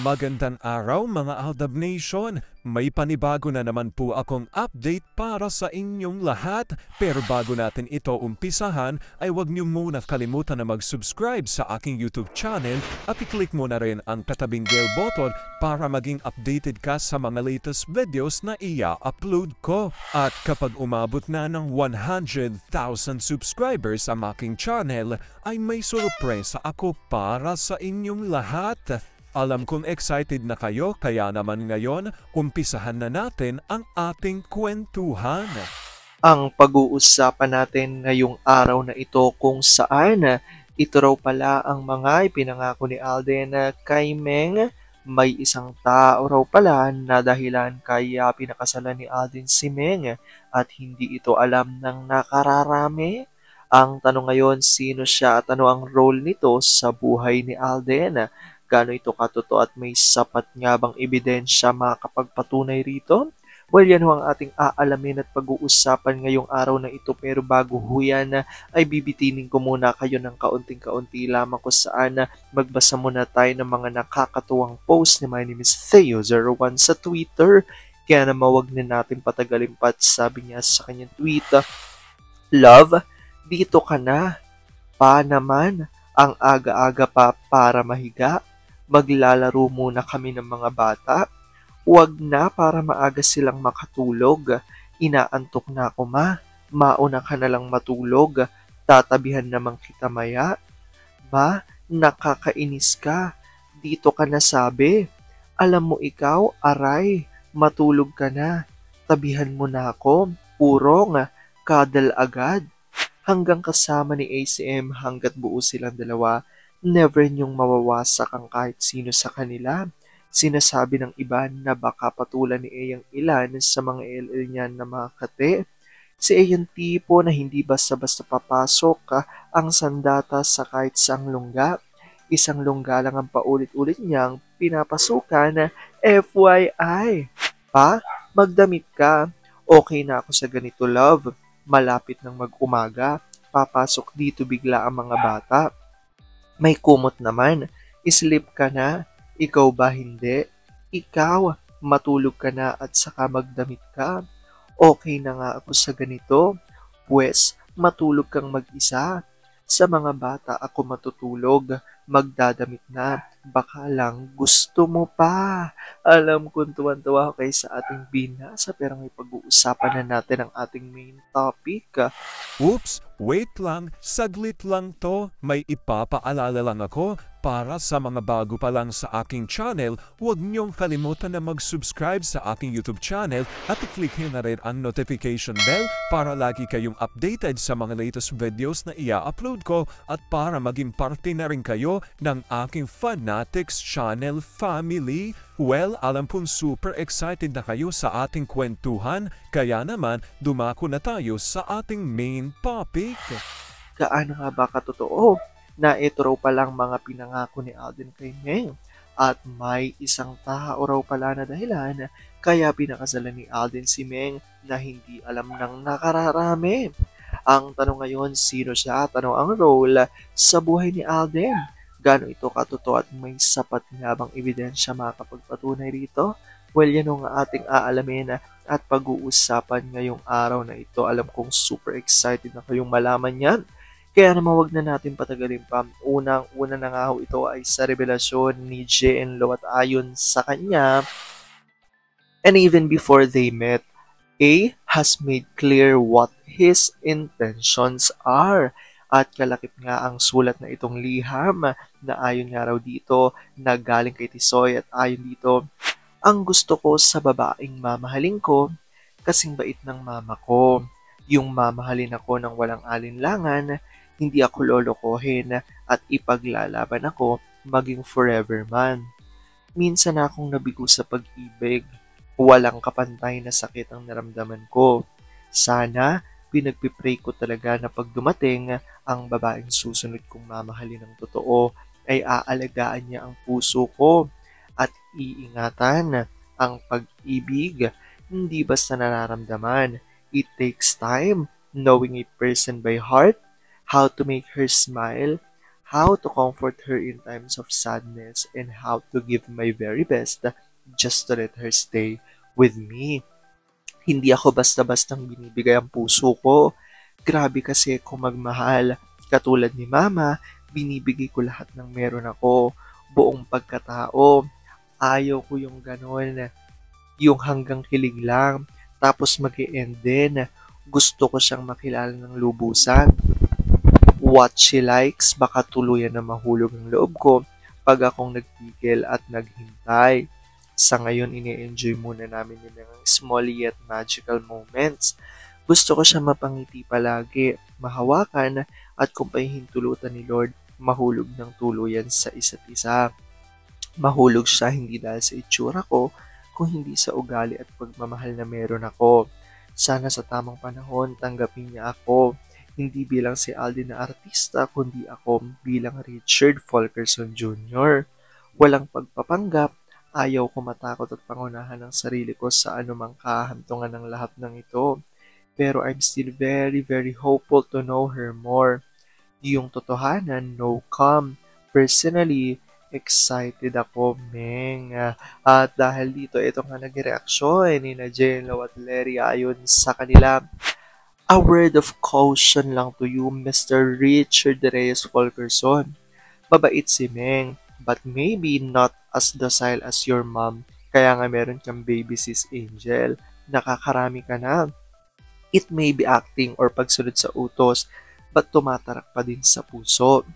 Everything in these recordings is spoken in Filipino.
Magandang araw mga Aldab Nation! May panibago na naman po akong update para sa inyong lahat. Pero bago natin ito umpisahan ay huwag niyo muna kalimutan na mag-subscribe sa aking YouTube channel at i-click mo na rin ang katabing bell button para maging updated ka sa mga latest videos na i-upload ko. At kapag umabot na ng 100,000 subscribers ang aking channel ay may sorpresa ako para sa inyong lahat. Alam kong excited na kayo kaya naman ngayon, umpisahan na natin ang ating kwentuhan. Ang pag-uusapan natin ngayong araw na ito kung saan ito raw pala ang mga ipinangako ni Alden kay Meng. May isang tao raw pala na dahilan kaya pinakasalan ni Alden si Meng at hindi ito alam ng nakararami. Ang tanong ngayon, sino siya at ano ang role nito sa buhay ni Alden? Gaano ito katotoo at may sapat nga bang ebidensya makakapagpatunay rito? Well, yan ho ang ating aalamin at pag-uusapan ngayong araw na ito. Pero bago ho yan, ay bibitinin ko muna kayo ng kaunting-kaunti lamang kung saan magbasa muna tayo ng mga nakakatuwang post ni My name is Theo01 sa Twitter. Kaya naman wag na natin patagalin pa at sabi niya sa kanyang tweet, "Love, dito ka na. Pa naman, ang aga-aga pa para mahiga. Maglalaro muna kami ng mga bata. Huwag na para maaga silang makatulog. Inaantok na ako, ma. Mauna ka na lang matulog. Tatabihan naman kita maya. Ma, nakakainis ka. Dito ka na sabi. Alam mo ikaw, aray, matulog ka na. Tabihan mo na ako. Purong, kadal agad." Hanggang kasama ni ACM hanggat buo silang dalawa, never niyong mawawasak ang kahit sino sa kanila. Sinasabi ng iba na baka patulan ni A ang ilan sa mga LL niya na mga kate. Si A yung tipo na hindi basta-basta papasok ang sandata sa kahit saang lungga. Isang lungga lang ang paulit-ulit niyang pinapasukan. FYI. Pa, magdamit ka. Okay na ako sa ganito, love. Malapit ng mag-umaga. Papasok dito bigla ang mga bata. May kumot naman. Sleep ka na. Ikaw ba hindi? Ikaw, matulog ka na at saka magdamit ka. Okay na nga ako sa ganito. Pwes, matulog kang mag-isa. Sa mga bata ako matutulog. Magdadamit na. Baka lang gusto mo pa. Alam kong tuwan-tuwa ako kayo sa ating binasa pero may pag-uusapan na natin ang ating main topic. Oops, wait lang, saglit lang to. May ipapaalala lang ako. Para sa mga bago pa lang sa aking channel, huwag niyong kalimutan na mag-subscribe sa aking YouTube channel at i-click na rin ang notification bell para lagi kayong updated sa mga latest videos na i-upload ko at para maging parte na rin kayo ng aking Fanatics Channel family. Well, alam pong super excited na kayo sa ating kwentuhan, kaya naman dumako na tayo sa ating main topic. Gaano nga ba katotoo na ito raw palang mga pinangako ni Alden kay Meng? At may isang tao raw pala na dahilan kaya pinakasalan ni Alden si Meng na hindi alam ng nakararami. Ang tanong ngayon, sino siya at ano ang role sa buhay ni Alden? Gaano ito katotoo at may sapat nga bang ebidensya makakapagpatunay rito? Well, yan ang ating aalamin at pag-uusapan ngayong araw na ito. Alam kong super excited na kayong malaman yan. Kaya naman wag na natin patagalin pa. Unang-una na nga ho ito ay sa revelasyon ni JN Lo at ayon sa kanya, and even before they met, A has made clear what his intentions are. At kalakip nga ang sulat na itong liham na ayon nga raw dito na galing kay Tisoy at ayon dito, ang gusto ko sa babaeng mamahalin ko, kasing bait ng mama ko. Yung mamahalin ako ng walang alinlangan, hindi ako lolokohin at ipaglalaban ako maging forever man. Minsan akong nabigo sa pag-ibig. Walang kapantay na sakit ang naramdaman ko. Sana, pinagpipray ko talaga na pag dumating ang babaeng susunod kong mamahalin ng totoo, ay aalagaan niya ang puso ko at iingatan. Ang pag-ibig, hindi basta nararamdaman. It takes time, knowing a person by heart, how to make her smile, how to comfort her in times of sadness, and how to give my very best just to let her stay with me. Hindi ako basta-bastang binibigay ang puso ko. Grabe kasi kung magmahal. Katulad ni Mama, binibigay ko lahat ng meron ako, buong pagkatao. Ayaw ko yung ganon, yung hanggang kilig lang, tapos mag-e-end din. Gusto ko siyang makilala ng lubusan. What she likes, baka tuluyan na mahulog ang loob ko pag akong nagpigil at naghintay. Sa ngayon, ini-enjoy muna namin yung mga small yet magical moments. Gusto ko siya mapangiti palagi, mahawakan, at kung pahihintulutan ni Lord, mahulog ng tuluyan sa isa't isa. Mahulog siya hindi dahil sa itsura ko, kung hindi sa ugali at pagmamahal na meron ako. Sana sa tamang panahon, tanggapin niya ako, hindi bilang si Alden na artista, kundi ako bilang Richard Fulkerson Jr. Walang pagpapanggap, ayaw ko matakot at pangunahan ng sarili ko sa anumang kahantungan ng lahat ng ito. Pero I'm still very, very hopeful to know her more. Yung totohanan, no come. Personally, excited ako, Meng. At dahil dito, ito nga nag-reaksyon ni na Jello at Larry ayon sa kanila. A word of caution lang to you, Mr. Richard Reyes Fulkerson. Mabait si Meng, but maybe not as docile as your mom. Kaya nga meron kang baby sis Angel. Nakakarami ka na. It may be acting or pagsunod sa utos, but tumatarak pa din sa puso.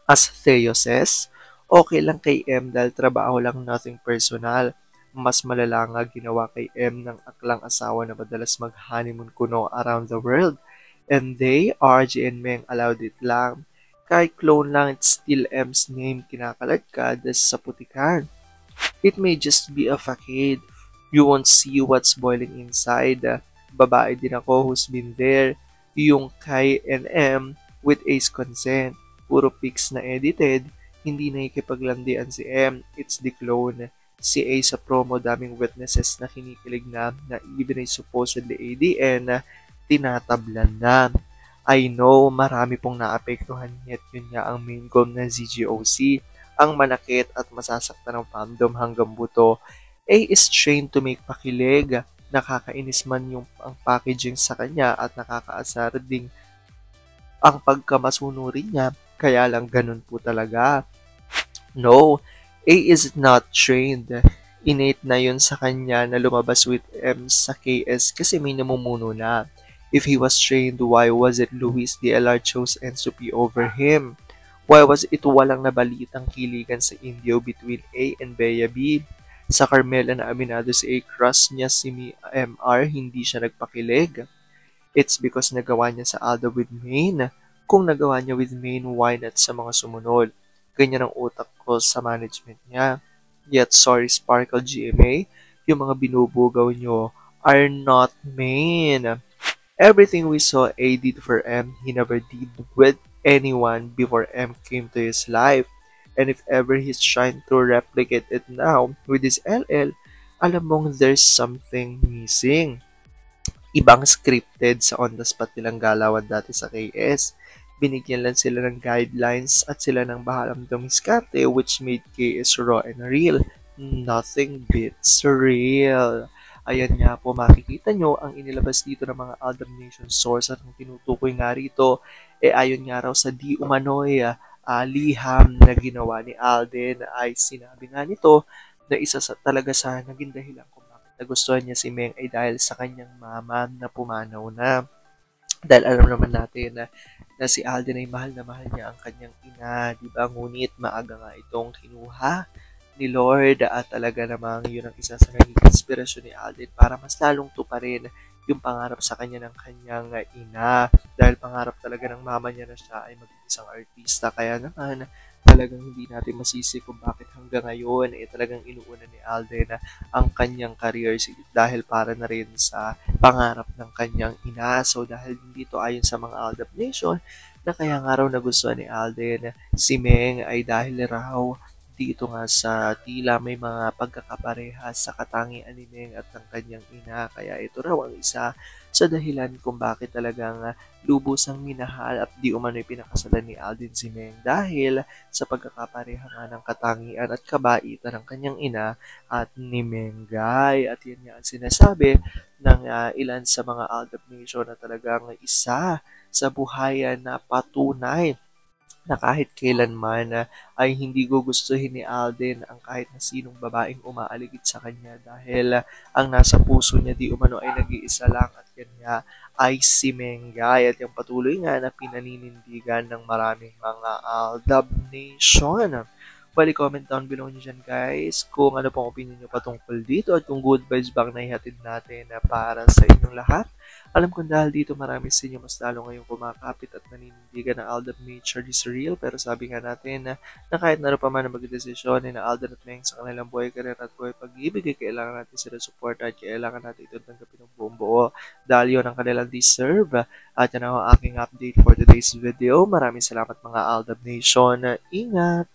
As Theo says, okay lang kay M dahil trabaho lang, nothing personal. Mas malala nga ginawa kay M ng aklang asawa na madalas mag-honeymoon kuno around the world. And they, RJ and Meng, allowed it lang. Kahit clone lang, it's still M's name kinakalagkad sa putikan. It may just be a facade. You won't see what's boiling inside. Babae din ako who's been there. Yung kay NM with Ace consent. Puro pics na edited. Hindi nakikipaglandian si M. It's the clone. Si Ace sa promo, daming witnesses na kinikilig na even ay supposedly ADN tinatablan na. I know, marami pong naapektuhan, yet yun nga ang main goal ng ZGOC. Ang manakit at masasaktan ng fandom hanggang buto. A is trained to make pakilig. Nakakainis man yung ang packaging sa kanya at nakakaasar ding ang pagkamasunurin niya. Kaya lang ganun po talaga. No, A is not trained. Innate na yun sa kanya na lumabas with M sa KS kasi may namumuno na. If he was trained, why was it Luis DLR chose NSUP over him? Why was it walang nabalitang kiligan sa Indio between A and Bea B? Sa Carmela na aminado si A, crush niya si MR, hindi siya nagpakilig. It's because nagawa niya sa Alda with Maine. Kung nagawa niya with Maine, why not sa mga sumunod? Ganyan ang utak ko sa management niya. Yet, sorry Sparkle GMA, yung mga binubugaw niyo are not Maine. Everything we saw A did for M, he never did with anyone before M came to his life. And if ever he's trying to replicate it now with his LL, alam mong there's something missing. Ibang scripted sa on-the-spot nilang galawan dati sa KS. Binigyan lang sila ng guidelines at sila nang bahalang dumiskarte, which made KS raw and real. Nothing beats real. Ayan nga po, makikita nyo ang inilabas dito ng mga Aldam Nation source at ang tinutukoy nga rito, ayon nga raw sa di umano'y liham na ginawa ni Alden, ay sinabi nga nito na isa sa talaga sa naging dahilan kung bakit nagustuhan niya si Meng ay dahil sa kanyang mama na pumanaw na. Dahil alam naman natin na si Alden ay mahal na mahal niya ang kanyang ina, di ba? Ngunit maaga nga itong kinuha ni Lord at talaga namang yun ang isa sa naging inspirasyon ni Alden para mas lalong tuparin yung pangarap sa kanya ng kanyang ina. Dahil pangarap talaga ng mama niya na siya ay maging isang artista. Kaya naman, talagang hindi natin masisi kung bakit hanggang ngayon talagang inuuna ni Alden ang kanyang career dahil para na rin sa pangarap ng kanyang ina. So dahil dito ayon sa mga Aldab Nation na kaya nga raw nagustuhan ni Alden si Meng ay dahil raw dito nga sa tila may mga pagkakapareha sa katangian ni Meng at ng kanyang ina. Kaya ito raw ang isa sa dahilan kung bakit talagang lubusang minahal at di umano'y pinakasalan ni Alden si Meng dahil sa pagkakapareha nga ng katangian at kabaitan ng kanyang ina at ni Mengay. At yan nga ang sinasabi ng ilan sa mga Aldab Nation na talagang isa sa buhayan na patunay na kahit kailanman ay hindi gugustuhin ni Alden ang kahit na sinong babaeng umaaligid sa kanya dahil ang nasa puso niya di umano ay nag-iisa lang at yan nga ay si Mengay at yung patuloy nga na pinaninindigan ng maraming mga Aldab Nation. Bali, comment down below nyo dyan guys kung ano pong opinion nyo patungkol dito at kung good vibes bang naihatid natin para sa inyong lahat. Alam kong dahil dito marami sa inyo mas lalo ngayong kumakapit at naninindigan na Aldab Nature is real, pero sabi nga natin na kahit naroon pa man ang magdesisyon ni na Alden at Meng sa kanilang buhay, karir at buhay pag-ibig, ay kailangan natin sila support at kailangan natin ito tanggapin ng buong buo dahil yun ang kanilang deserve. At yan ang aking update for today's video. Maraming salamat mga Aldab Nation. Ingat!